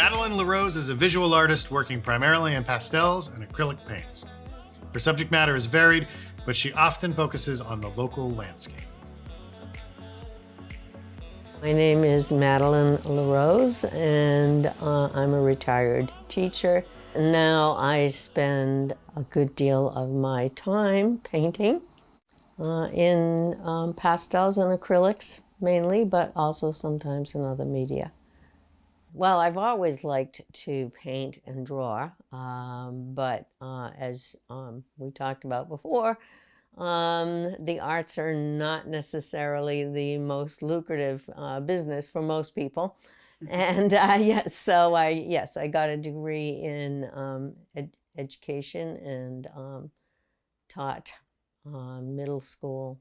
Madeleine LaRose is a visual artist working primarily in pastels and acrylic paints. Her subject matter is varied, but she often focuses on the local landscape. My name is Madeleine LaRose, and I'm a retired teacher. Now I spend a good deal of my time painting in pastels and acrylics mainly, but also sometimes in other media. Well, I've always liked to paint and draw, but as we talked about before, the arts are not necessarily the most lucrative business for most people. And yes, I got a degree in education and taught middle school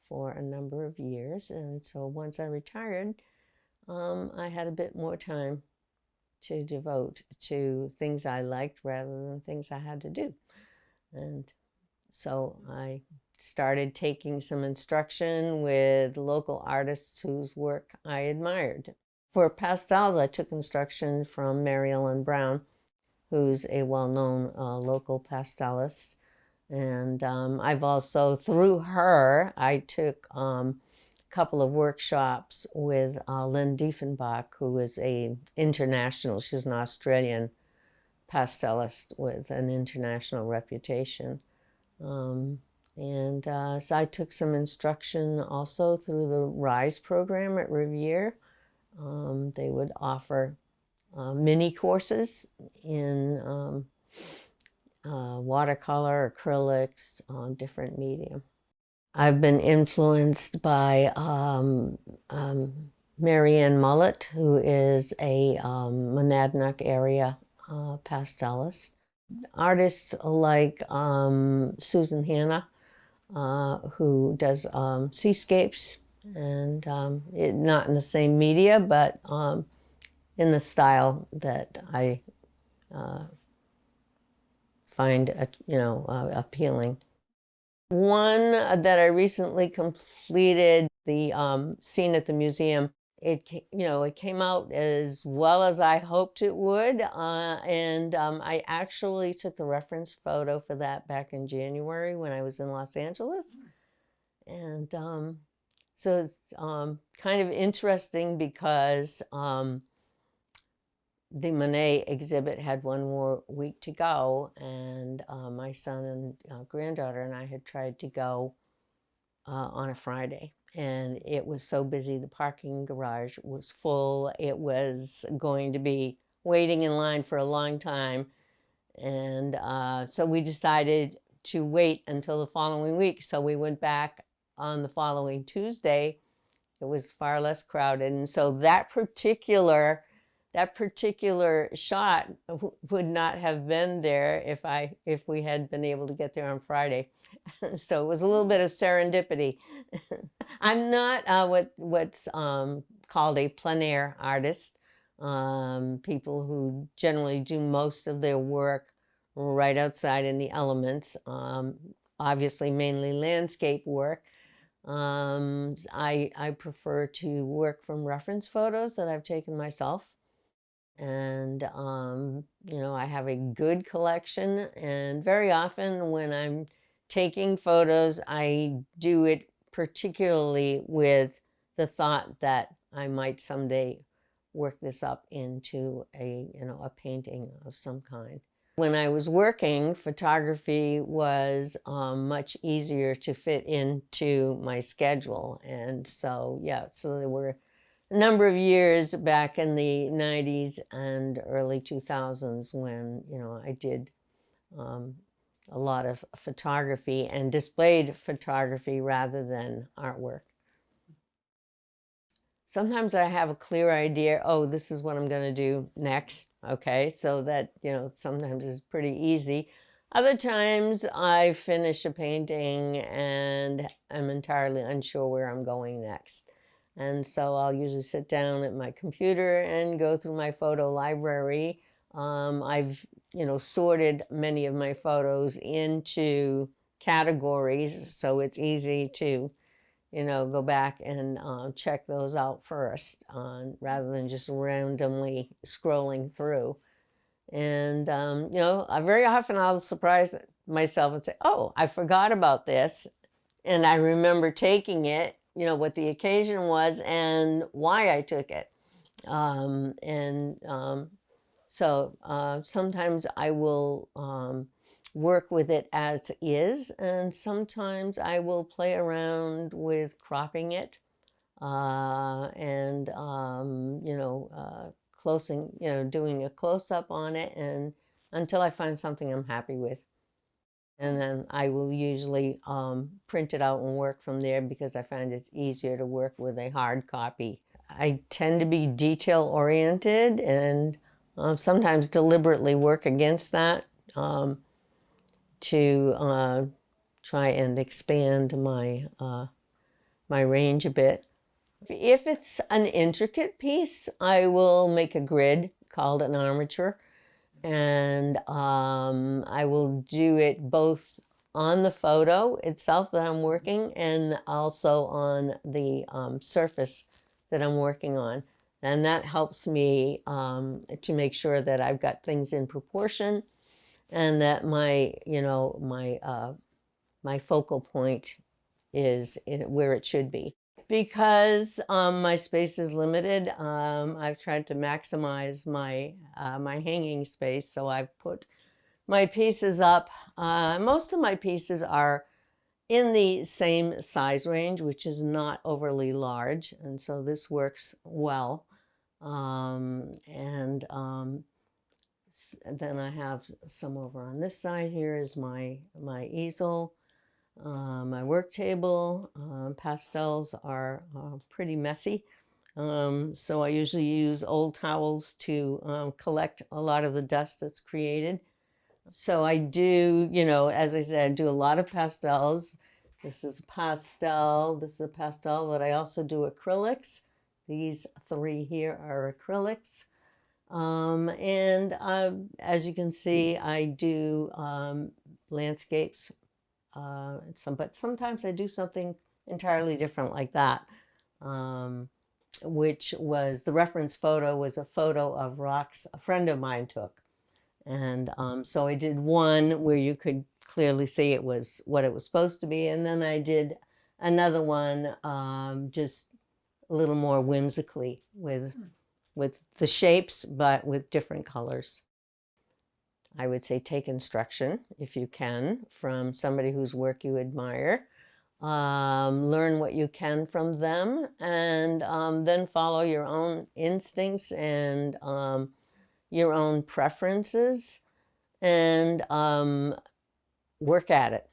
for a number of years. And so once I retired, I had a bit more time to devote to things I liked rather than things I had to do. And so I started taking some instruction with local artists whose work I admired. For pastels, I took instruction from Mary Ellen Brown, who's a well-known local pastelist. And I've also, through her, I took couple of workshops with Lynn Diefenbach, who is she's an Australian pastelist with an international reputation. So I took some instruction also through the RISE program at Riviere. They would offer mini courses in watercolor, acrylics, different medium. I've been influenced by Marianne Mullett, who is a Monadnock area pastelist. Artists like Susan Hanna, who does seascapes, and not in the same media, but in the style that I find appealing. One that I recently completed, the scene at the museum, it came out as well as I hoped it would, and I actually took the reference photo for that back in January when I was in Los Angeles. And so it's kind of interesting because the Monet exhibit had one more week to go, and my son and granddaughter and I had tried to go on a Friday, and it was so busy. The parking garage was full. It was going to be waiting in line for a long time, and so we decided to wait until the following week. So we went back on the following Tuesday. It was far less crowded, and so that particular shot would not have been there if we had been able to get there on Friday. So it was a little bit of serendipity. I'm not what's called a plein air artist. People who generally do most of their work right outside in the elements, obviously mainly landscape work. I prefer to work from reference photos that I've taken myself. And, I have a good collection, and very often when I'm taking photos, I do it particularly with the thought that I might someday work this up into a painting of some kind. When I was working, photography was much easier to fit into my schedule. And so, so there were a number of years back in the 90s and early 2000s when, I did a lot of photography and displayed photography rather than artwork. Sometimes I have a clear idea, oh, this is what I'm going to do next, okay? So that, sometimes is pretty easy. Other times I finish a painting and I'm entirely unsure where I'm going next. And so I'll usually sit down at my computer and go through my photo library. I've, sorted many of my photos into categories, so it's easy to go back and check those out first, rather than just randomly scrolling through. And, very often I'll surprise myself and say, oh, I forgot about this. And I remember taking it, what the occasion was and why I took it. So sometimes I will work with it as is, and sometimes I will play around with cropping it and doing a close-up on it, and until I find something I'm happy with. And then I will usually print it out and work from there, because I find it's easier to work with a hard copy. I tend to be detail-oriented, and sometimes deliberately work against that to try and expand my my range a bit. If it's an intricate piece, I will make a grid called an armature, and I will do it both on the photo itself that I'm working and also on the surface that I'm working on. And that helps me to make sure that I've got things in proportion, and that my my focal point is where it should be. Because my space is limited, I've tried to maximize my my hanging space. So I've put my pieces up. Most of my pieces are in the same size range, which is not overly large, and so this works well. Then I have some over on this side. Here is my easel. My work table. Pastels are pretty messy, so I usually use old towels to collect a lot of the dust that's created. So I do, as I said, I do a lot of pastels. This is a pastel, this is a pastel, but I also do acrylics. These three here are acrylics. As you can see, I do landscapes. But sometimes I do something entirely different like that, which was the reference photo was a photo of rocks a friend of mine took. And so I did one where you could clearly see it was what it was supposed to be. And then I did another one just a little more whimsically with the shapes, but with different colors. I would say take instruction, if you can, from somebody whose work you admire. Learn what you can from them, and then follow your own instincts and your own preferences, and work at it.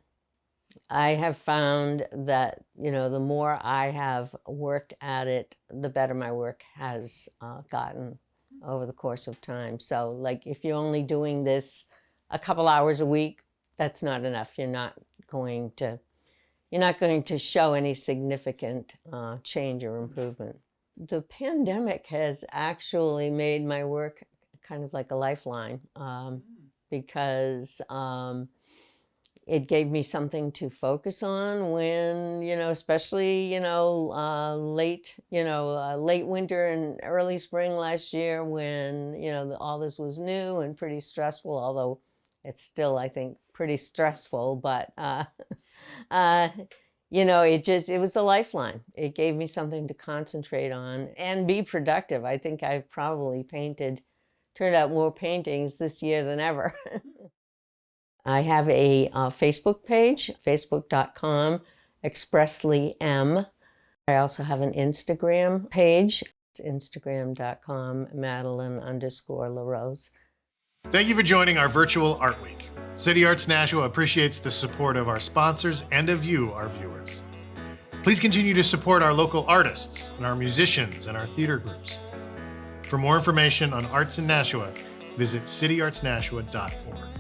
I have found that, the more I have worked at it, the better my work has gotten over the course of time. So like if you're only doing this a couple hours a week, that's not enough. You're not going to show any significant change or improvement. The pandemic has actually made my work kind of like a lifeline, because it gave me something to focus on when, especially, late winter and early spring last year, when, all this was new and pretty stressful, although it's still, I think, pretty stressful, but, it was a lifeline. It gave me something to concentrate on and be productive. I think I've probably turned out more paintings this year than ever. I have a Facebook page, facebook.com, expressly.m. I also have an Instagram page. It's instagram.com, Madeleine_LaRose. Thank you for joining our virtual Art Week. City Arts Nashua appreciates the support of our sponsors and of you, our viewers. Please continue to support our local artists and our musicians and our theater groups. For more information on arts in Nashua, visit cityartsnashua.org.